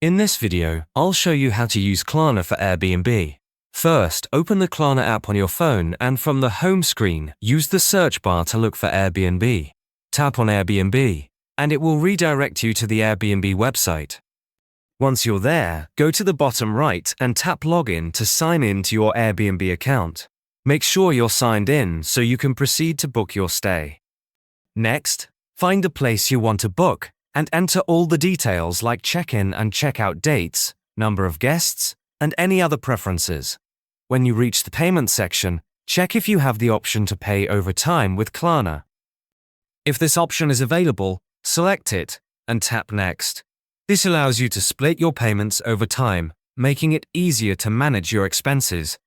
In this video, I'll show you how to use Klarna for Airbnb. First, open the Klarna app on your phone and from the home screen, use the search bar to look for Airbnb. Tap on Airbnb, and it will redirect you to the Airbnb website. Once you're there, go to the bottom right and tap Login to sign in to your Airbnb account. Make sure you're signed in so you can proceed to book your stay. Next, find a place you want to book and enter all the details like check-in and check-out dates, number of guests, and any other preferences. When you reach the payment section, check if you have the option to pay over time with Klarna. If this option is available, select it and tap Next. This allows you to split your payments over time, making it easier to manage your expenses.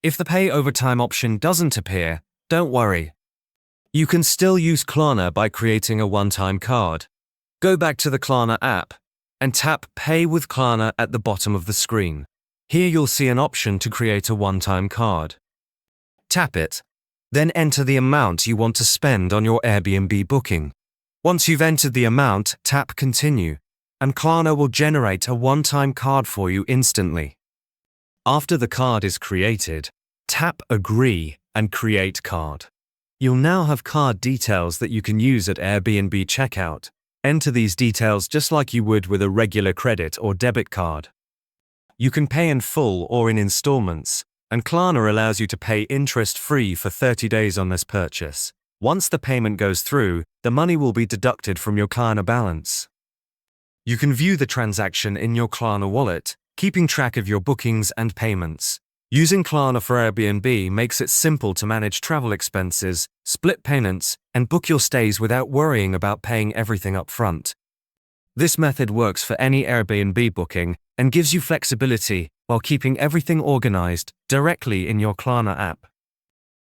If the Pay Over Time option doesn't appear, don't worry. You can still use Klarna by creating a one-time card. Go back to the Klarna app and tap Pay with Klarna at the bottom of the screen. Here you'll see an option to create a one-time card. Tap it, then enter the amount you want to spend on your Airbnb booking. Once you've entered the amount, tap Continue, and Klarna will generate a one-time card for you instantly. After the card is created, tap Agree and Create Card. You'll now have card details that you can use at Airbnb checkout. Enter these details just like you would with a regular credit or debit card. You can pay in full or in installments, and Klarna allows you to pay interest-free for 30 days on this purchase. Once the payment goes through, the money will be deducted from your Klarna balance. You can view the transaction in your Klarna wallet, keeping track of your bookings and payments. Using Klarna for Airbnb makes it simple to manage travel expenses, split payments, and book your stays without worrying about paying everything up front. This method works for any Airbnb booking and gives you flexibility while keeping everything organized directly in your Klarna app.